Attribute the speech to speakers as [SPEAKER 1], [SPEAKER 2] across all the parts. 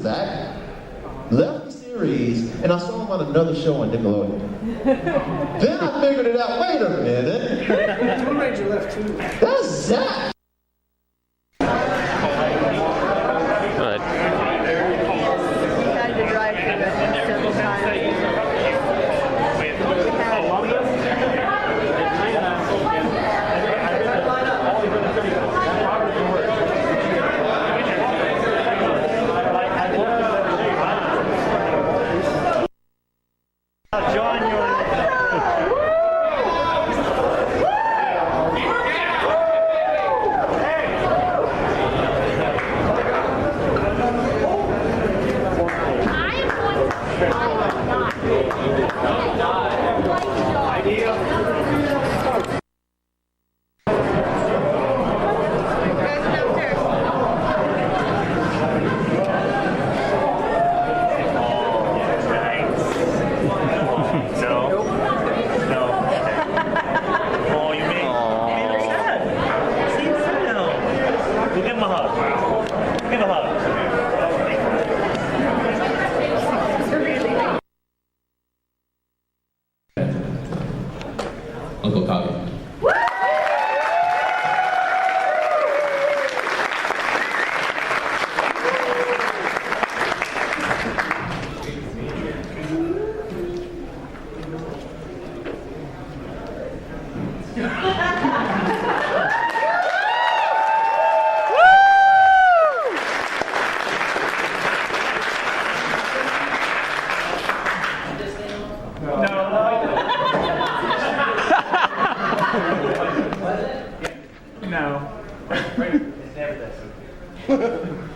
[SPEAKER 1] Zach left the series, and I saw him on another show on Nickelodeon. Then I figured it out. Wait a minute.
[SPEAKER 2] Blue Ranger left too.
[SPEAKER 1] That's Zach.
[SPEAKER 3] Uncle Kage.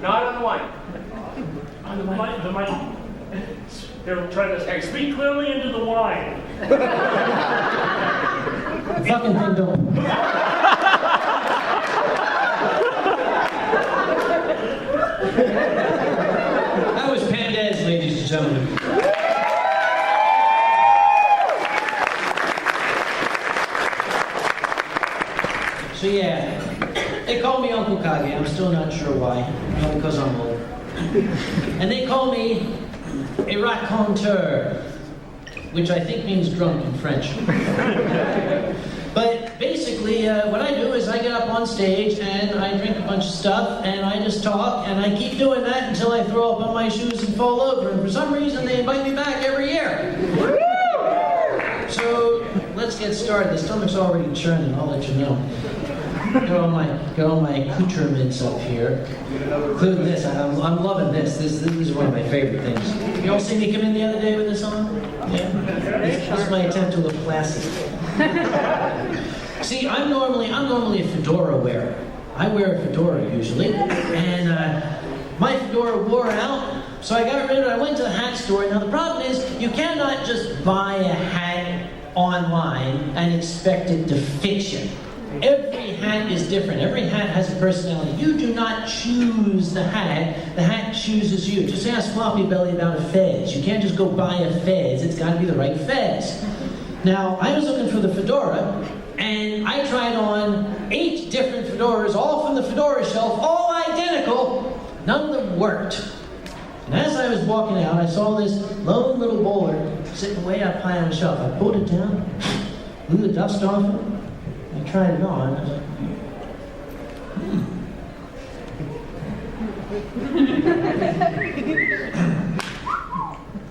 [SPEAKER 4] Not on the mic. On the mic. They're trying to say, speak clearly into the wine.
[SPEAKER 5] Fucking thing don't. That was Pandaz, ladies and gentlemen. So yeah, they call me Uncle Kage. I'm still not sure why. Probably because I'm old. And they call me a raconteur, which I think means drunk in French. But basically, what I do is I get up on stage and I drink a bunch of stuff and I just talk and I keep doing that until I throw up on my shoes and fall over. And for some reason, they invite me back every year. So let's get started. The stomach's already churning. I'll let you know. Got all my accoutrements up here, including this. I'm loving this. This is one of my favorite things. You all see me come in the other day with this on? Yeah. This is my attempt to look classy. See, I'm normally a fedora wearer. I wear a fedora usually, and my fedora wore out, so I got rid of it. I went to the hat store. Now the problem is, you cannot just buy a hat online and expect it to fit you. Every hat is different. Every hat has a personality. You do not choose the hat chooses you. Just ask Floppy Belly about a fez. You can't just go buy a fez. It's got to be the right fez. Now, I was looking for the fedora, and I tried on 8 different fedoras, all from the fedora shelf, all identical. None of them worked. And as I was walking out, I saw this lone little bowler sitting way up high on the shelf. I pulled it down, blew the dust off it, I tried it on. I was like,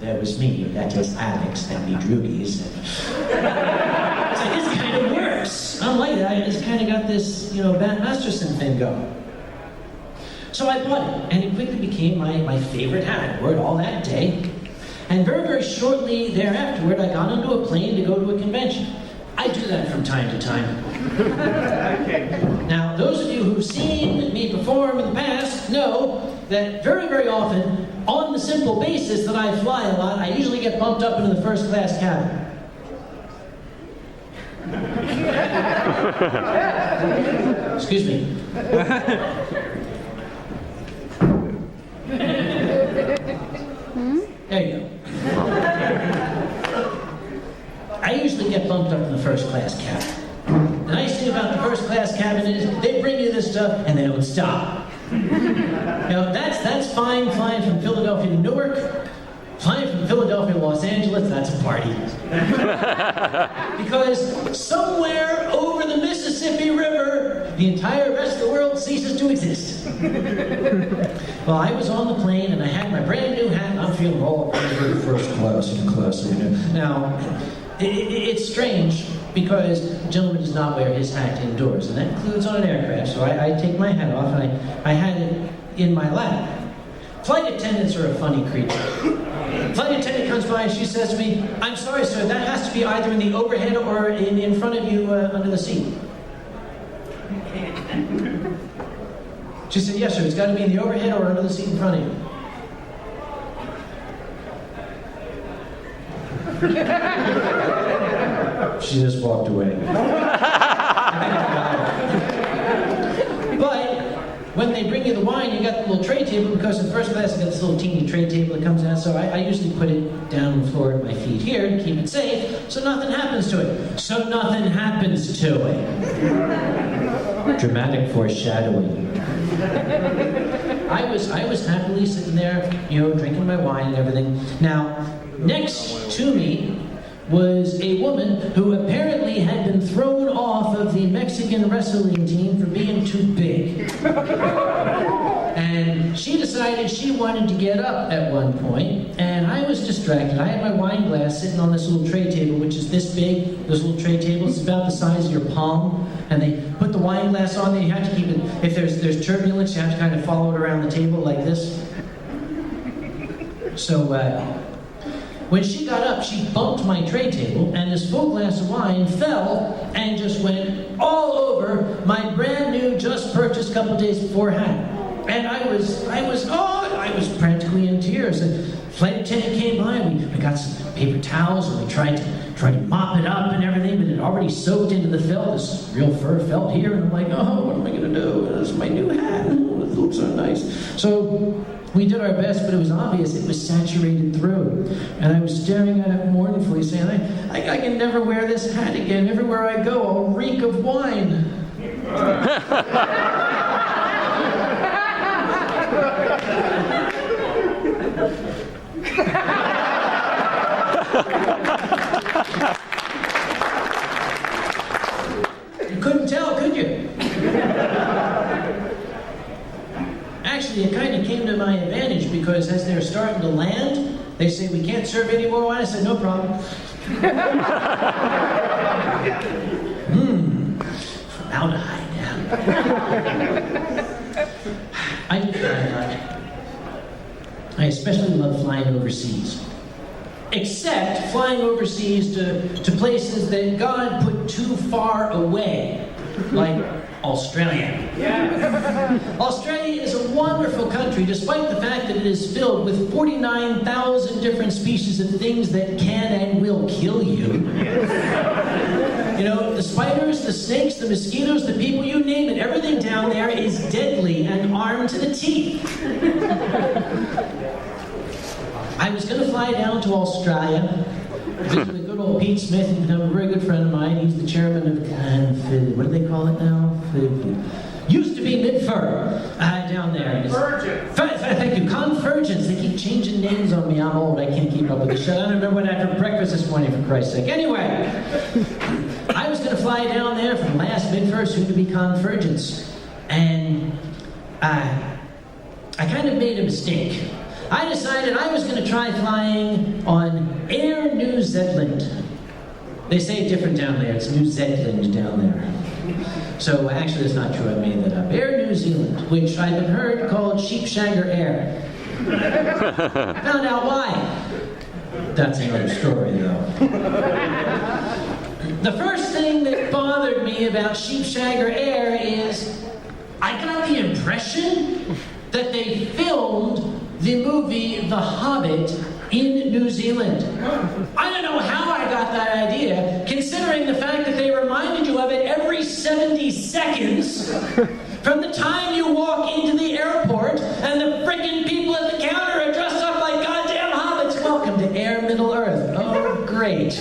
[SPEAKER 5] That was me. That is Alex. That be Droogies. It's like, this kind of works. Unlike that, I just kind of got this, Bat Masterson thing going. So I bought it, and it quickly became my favorite hat. I wore it all that day. And very, very shortly thereafterward, I got onto a plane to go to a convention. I do that from time to time. Now, those of you who've seen me perform in the past know that very, very often, on the simple basis that I fly a lot, I usually get bumped up into the first class cabin. Excuse me. There you go. I usually get bumped up in the first class cabin. The nice thing about the first class cabin is they bring you this stuff and they don't stop. That's fine flying from Philadelphia Philadelphia to Newark. Flying from Philadelphia to Los Angeles, that's a party. Because somewhere over the Mississippi River, the entire rest of the world ceases to exist. Well, I was on the plane and I had my brand new hat and I'm feeling all very first class and classy. Now, it's strange because a gentleman does not wear his hat indoors, and that includes on an aircraft. So I take my hat off and I had it in my lap. Flight attendants are a funny creature. Flight attendant comes by and she says to me, "I'm sorry, sir, that has to be either in the overhead or in front of you under the seat." She said, "Yes, sir, it's got to be in the overhead or under the seat in front of you." She just walked away. But when they bring you the wine, you got the little tray table, because in first class, I got this little teeny tray table that comes out, so I usually put it down on the floor at my feet here to keep it safe, so nothing happens to it. So nothing happens to it. Dramatic foreshadowing. I was happily sitting there, drinking my wine and everything. Now, next to me was a woman who apparently had been thrown off of the Mexican wrestling team for being too big. And she decided she wanted to get up at one point, and I was distracted. I had my wine glass sitting on this little tray table, which is this big. Those little tray tables, it's about the size of your palm, and they put the wine glass on there. You have to keep it, if there's turbulence, you have to kind of follow it around the table like this. So, when she got up, she bumped my tray table, and this full glass of wine fell and just went all over my brand new, just purchased couple days before hat. And I was practically in tears. The flight attendant came by, and we got some paper towels, and we tried to mop it up and everything, but it already soaked into the felt, this real fur felt here, and I'm like, oh, what am I gonna do? This is my new hat. It looks so nice. So we did our best, but it was obvious it was saturated through. And I was staring at it mournfully, saying, I can never wear this hat again. Everywhere I go, I'll reek of wine. You couldn't tell, could you? Actually, it kind of came to my advantage, because as they're starting to land, they say, "We can't serve any more wine." I said, "No problem." Formaldehyde, yeah. I especially love flying overseas. Except flying overseas to places that God put too far away, like Australia. Yeah. Australia is a wonderful country, despite the fact that it is filled with 49,000 different species of things that can and will kill you. The spiders, the snakes, the mosquitoes, the people, you name it, everything down there is deadly and armed to the teeth. I was going to fly down to Australia, visit with good old Pete Smith, who's become a very good friend of mine. He's the chairman of, what do they call it now? Used to be IndyFur down there. Convergence. Thank you, Convergence. They keep changing names on me. I'm old. I can't keep up with the shit. I don't remember what I had for breakfast this morning, for Christ's sake. Anyway, I was going to fly down there from last IndyFur, soon to be Convergence. And I kind of made a mistake. I decided I was going to try flying on Air New Zealand. They say it different down there. It's New Zealand down there. So actually, it's not true. I made that up. Air New Zealand, which I've been heard called Sheepshagger Air. Found out why. That's another story, though. The first thing that bothered me about Sheepshagger Air is I got the impression that they filmed the movie The Hobbit in New Zealand. I don't know how I got that idea, considering the fact that they reminded you of it every 70 seconds from the time you walk into the airport and the friggin' people at the counter are dressed up like goddamn hobbits. Welcome to Air Middle Earth. Oh, great.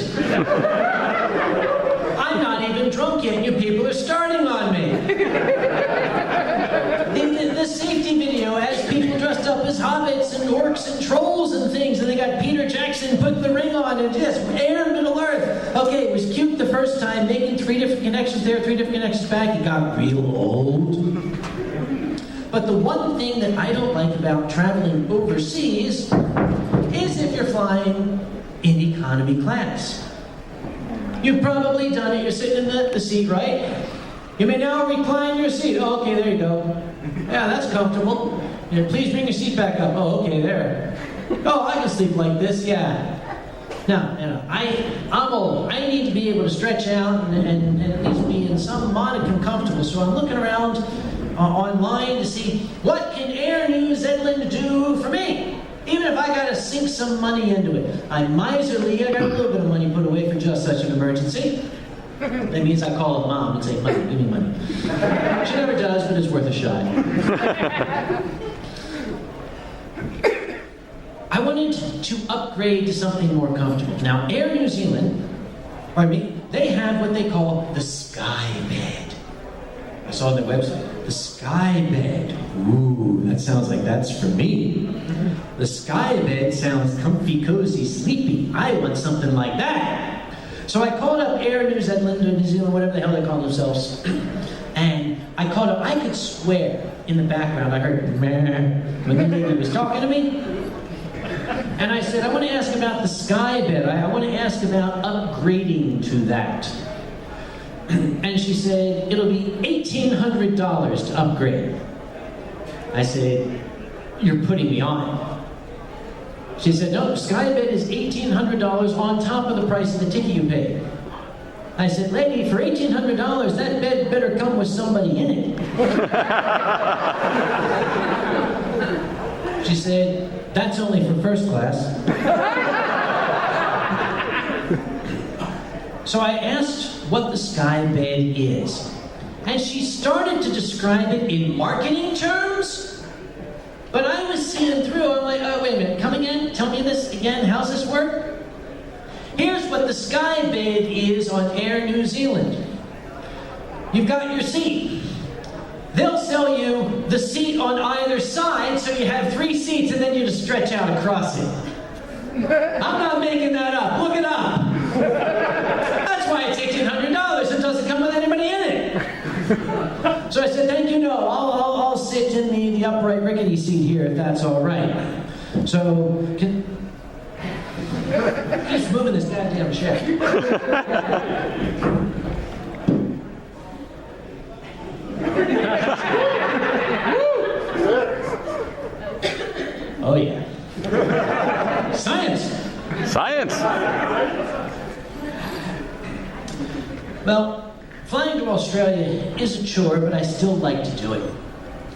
[SPEAKER 5] I'm not even drunk yet, you people are starting on me. The safety video has people dressed up as hobbits and orcs and and trolls and things, and they got Peter Jackson putting the ring on, and just air Middle Earth. Okay, it was cute the first time, making 3 different connections there, 3 different connections back. It got real old. But the one thing that I don't like about traveling overseas is if you're flying in economy class. You've probably done it. You're sitting in the seat, right? You may now recline your seat. Oh, okay, there you go. Yeah, that's comfortable. Yeah, please bring your seat back up. Oh, okay, there. Oh, I can sleep like this, yeah. Now, I'm old. I need to be able to stretch out and at least be in some modicum comfortable. So I'm looking around online to see what can Air New Zealand do for me. Even if I gotta sink some money into it. I'm miserly. I got a little bit of money put away for just such an emergency. That means I call up Mom and say, "Money, give me money." She never does, but it's worth a shot. I wanted to upgrade to something more comfortable. Now, Air New Zealand, they have what they call the Sky Bed. I saw on their website, the Sky Bed. Ooh, that sounds like that's for me. The Sky Bed sounds comfy, cozy, sleepy. I want something like that. So I called up Air New Zealand or New Zealand, whatever the hell they call themselves, and I called up. I could swear in the background I heard meh when the lady was talking to me. And I said, I want to ask about the Sky Bed. I want to ask about upgrading to that. And she said, it'll be $1,800 to upgrade. I said, you're putting me on. She said, no, Sky Bed is $1,800 on top of the price of the ticket you paid. I said, lady, for $1,800, that bed better come with somebody in it. She said, that's only for first class. So I asked what the Sky Bed is. And she started to describe it in marketing terms. But I was seeing through, I'm like, oh, wait a minute, come again? Tell me this again, how's this work? Here's what the Sky Bed is on Air New Zealand. You've got your seat. They'll sell you the seat on either side, so you have 3 seats, and then you just stretch out across it. I'm not making that up, look it up. That's why it's $1,800, it doesn't come with anybody in it. So I said, thank you, no, I'll sit in the upright rickety seat here if that's all right. So, just moving this goddamn chair. Oh yeah. Science!
[SPEAKER 2] Science!
[SPEAKER 5] Well, flying to Australia is a chore, but I still like to do it.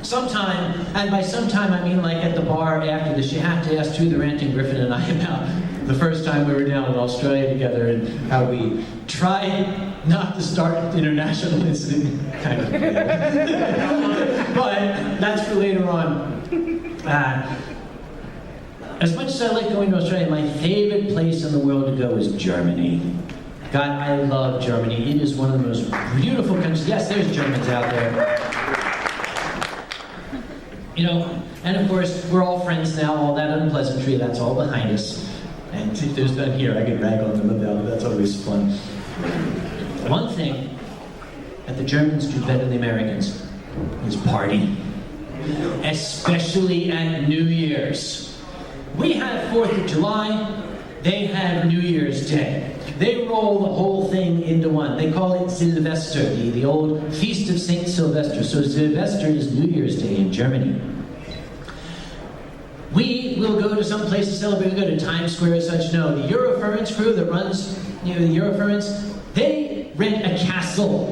[SPEAKER 5] Sometime, and by sometime I mean like at the bar after this, you have to ask the Ranting Griffin and I about the first time we were down in Australia together and how we tried not to start an international incident, kind of. But that's for later on. As much as I like going to Australia, my favorite place in the world to go is Germany. God, I love Germany. It is one of the most beautiful countries. Yes, there's Germans out there. You know, and of course, we're all friends now. All that unpleasantry, that's all behind us. And if there's none here, I could rag on them about it. That's always fun. One thing that the Germans do better than the Americans is party. Especially at New Year's. We have 4th of July, they have New Year's Day. They roll the whole thing into one. They call it Silvester, the old Feast of St. Sylvester. So Silvester is New Year's Day in Germany. We will go to some place to celebrate. We go to Times Square and such. No, the IndyFurCon crew that runs the IndyFurCon, they rent a castle.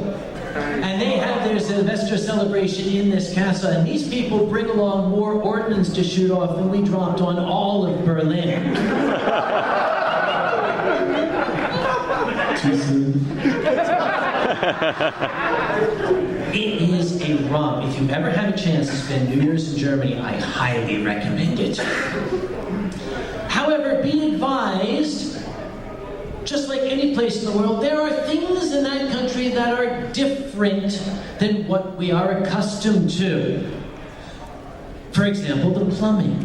[SPEAKER 5] And they have their Sylvester celebration in this castle. And these people bring along more ordnance to shoot off than we dropped on all of Berlin. Too soon. It is a romp. If you ever have a chance to spend New Year's in Germany, I highly recommend it. However, be advised, just like any place in the world, there are things in that country that are different than what we are accustomed to. For example, the plumbing.